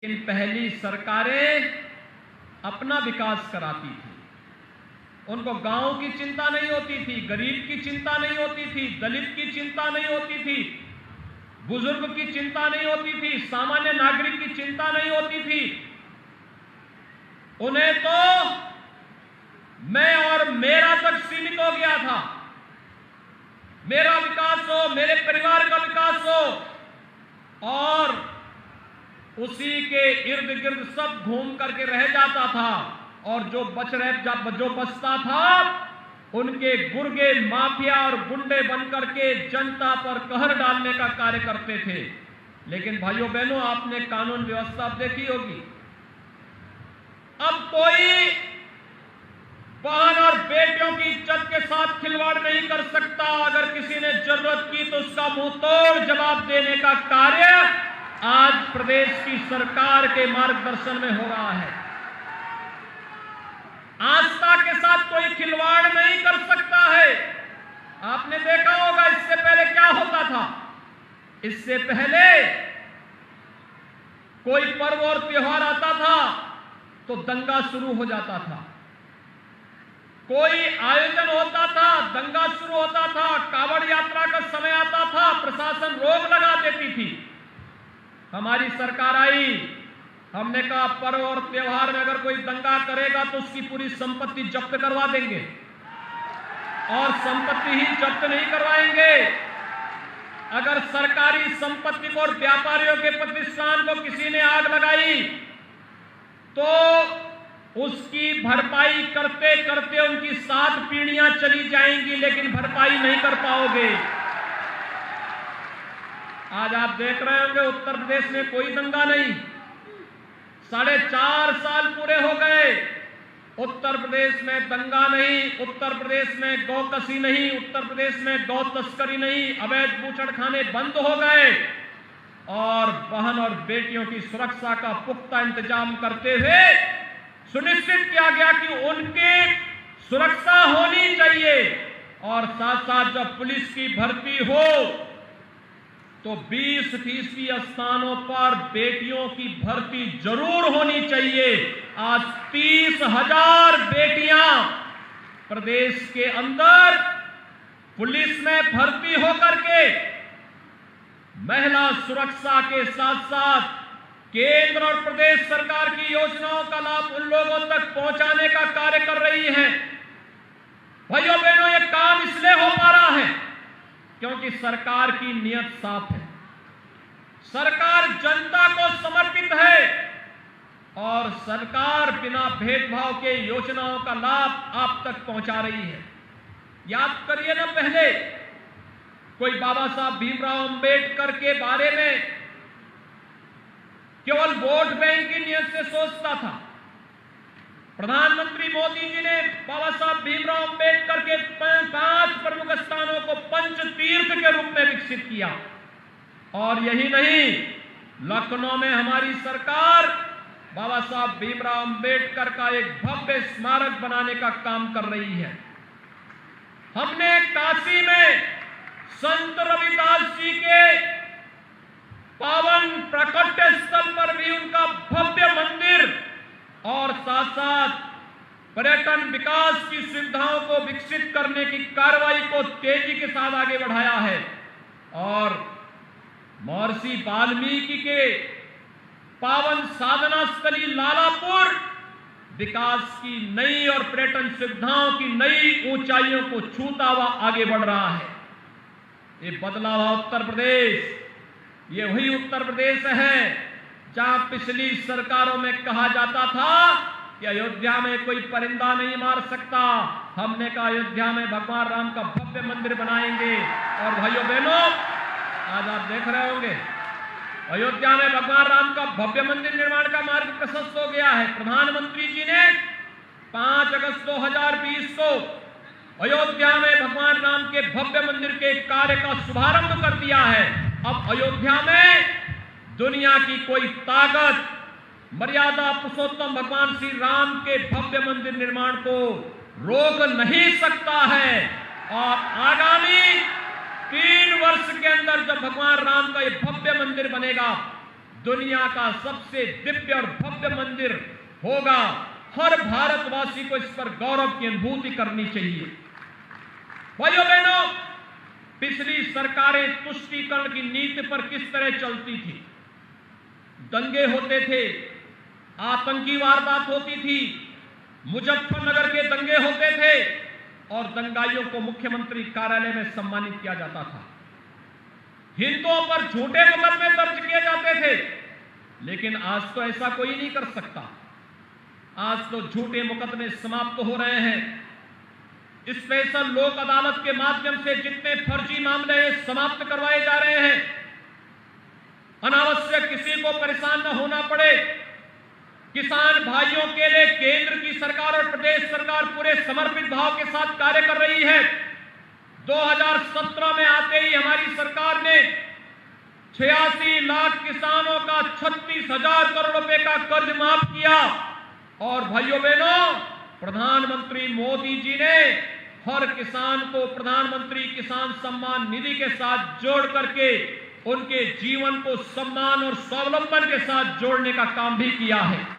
इन पहली सरकारें अपना विकास कराती थी। उनको गांव की चिंता नहीं होती थी, गरीब की चिंता नहीं होती थी, दलित की चिंता नहीं होती थी, बुजुर्ग की चिंता नहीं होती थी, सामान्य नागरिक की चिंता नहीं होती थी। उन्हें तो मैं और मेरा तक सीमित हो गया था। मेरा विकास हो, मेरे परिवार का विकास हो, और उसी के इर्द गिर्द सब घूम करके रह जाता था। और जो बचता था उनके गुर्गे माफिया और गुंडे बनकर के जनता पर कहर डालने का कार्य करते थे। लेकिन भाइयों बहनों, आपने कानून व्यवस्था देखी होगी। अब कोई बहन और बेटियों की इज्जत के साथ खिलवाड़ नहीं कर सकता। अगर किसी ने जरूरत की तो उसका मुंह तोड़ जवाब देने का कार्य आज प्रदेश की सरकार के मार्गदर्शन में हो रहा है। आस्था के साथ कोई खिलवाड़ नहीं कर सकता है। आपने देखा होगा इससे पहले क्या होता था। इससे पहले कोई पर्व और त्योहार आता था तो दंगा शुरू हो जाता था। कोई आयोजन होता था, दंगा शुरू होता था। कांवड़ यात्रा का समय आता था, प्रशासन रोक लगा देती थी। हमारी सरकार आई, हमने कहा पर्व और त्योहार में अगर कोई दंगा करेगा तो उसकी पूरी संपत्ति जब्त करवा देंगे, और संपत्ति ही जब्त नहीं करवाएंगे। अगर सरकारी संपत्ति को और व्यापारियों के प्रतिष्ठान को किसी ने आग लगाई तो उसकी भरपाई करते करते उनकी 7 पीढ़ियां चली जाएंगी, लेकिन भरपाई नहीं कर पाओगे। आज आप देख रहे होंगे उत्तर प्रदेश में कोई दंगा नहीं। 4.5 साल पूरे हो गए, उत्तर प्रदेश में दंगा नहीं, उत्तर प्रदेश में गौकसी नहीं, उत्तर प्रदेश में गौ तस्करी नहीं, अवैध बूचड़खाने बंद हो गए, और बहन और बेटियों की सुरक्षा का पुख्ता इंतजाम करते हुए सुनिश्चित किया गया कि उनकी सुरक्षा होनी चाहिए। और साथ साथ जब पुलिस की भर्ती हो तो 20% स्थानों पर बेटियों की भर्ती जरूर होनी चाहिए। आज 30,000 बेटियां प्रदेश के अंदर पुलिस में भर्ती होकर के महिला सुरक्षा के साथ साथ केंद्र और प्रदेश सरकार की योजनाओं का लाभ उन लोगों तक पहुंचाने का कार्य कर रही है। भाइयों बहनों, यह काम इसलिए हो पा रहा है क्योंकि सरकार की नीयत साफ है। सरकार जनता को समर्पित है, और सरकार बिना भेदभाव के योजनाओं का लाभ आप तक पहुंचा रही है। याद करिए ना, पहले कोई बाबा साहब भीमराव अंबेडकर के बारे में केवल वोट बैंक की नीयत से सोचता था। प्रधानमंत्री मोदी जी ने बाबा साहब भीमराव अंबेडकर के 5 प्रमुख स्थानों को पंच तीर्थ के रूप में विकसित किया। और यही नहीं, लखनऊ में हमारी सरकार बाबा साहब भीमराव अंबेडकर का एक भव्य स्मारक बनाने का काम कर रही है। हमने काशी में संत रविदास जी के पावन प्राकट्य स्थल पर भी उनका भव्य मंदिर और साथ साथ पर्यटन विकास की सुविधाओं को विकसित करने की कार्रवाई को तेजी के साथ आगे बढ़ाया है। और महर्षि वाल्मीकि के पावन साधना स्थली लालापुर विकास की नई और पर्यटन सुविधाओं की नई ऊंचाइयों को छूता हुआ आगे बढ़ रहा है। ये बदला हुआ उत्तर प्रदेश, ये वही उत्तर प्रदेश है जहां पिछली सरकारों में कहा जाता था कि अयोध्या में कोई परिंदा नहीं मार सकता। हमने कहा अयोध्या में भगवान राम का भव्य मंदिर बनाएंगे। और भाइयों बहनों, आज आप देख रहे होंगे अयोध्या में भगवान राम का भव्य मंदिर निर्माण का मार्ग प्रशस्त हो गया है। प्रधानमंत्री जी ने 5 अगस्त 2020 को अयोध्या में भगवान राम के भव्य मंदिर के कार्य का शुभारंभ कर दिया है। अब अयोध्या में दुनिया की कोई ताकत मर्यादा पुरुषोत्तम भगवान श्री राम के भव्य मंदिर निर्माण को रोक नहीं सकता है। और आगामी 3 वर्ष के अंदर जब भगवान राम का ये भव्य मंदिर बनेगा, दुनिया का सबसे दिव्य और भव्य मंदिर होगा। हर भारतवासी को इस पर गौरव की अनुभूति करनी चाहिए। भाइयों बहनों, पिछली सरकारें तुष्टीकरण की नीति पर किस तरह चलती थी। दंगे होते थे, आतंकी वारदात होती थी, मुजफ्फरनगर के दंगे होते थे और दंगाइयों को मुख्यमंत्री कार्यालय में सम्मानित किया जाता था। हिंदुओं पर झूठे मुकदमे दर्ज किए जाते थे, लेकिन आज तो ऐसा कोई नहीं कर सकता। आज तो झूठे मुकदमे समाप्त हो रहे हैं। स्पेशल लोक अदालत के माध्यम से जितने फर्जी मामले समाप्त करवाए जा रहे हैं, अनावश्यक किसी को परेशान न होना पड़े। किसान भाइयों के लिए केंद्र की सरकार और प्रदेश सरकार पूरे समर्पित भाव के साथ कार्य कर रही है। 2017 में आते ही हमारी सरकार ने 86 लाख किसानों का 36,000 करोड़ रुपए का कर्ज माफ किया। और भाइयों बहनों, प्रधानमंत्री मोदी जी ने हर किसान को प्रधानमंत्री किसान सम्मान निधि के साथ जोड़ करके उनके जीवन को सम्मान और स्वावलंबन के साथ जोड़ने का काम भी किया है।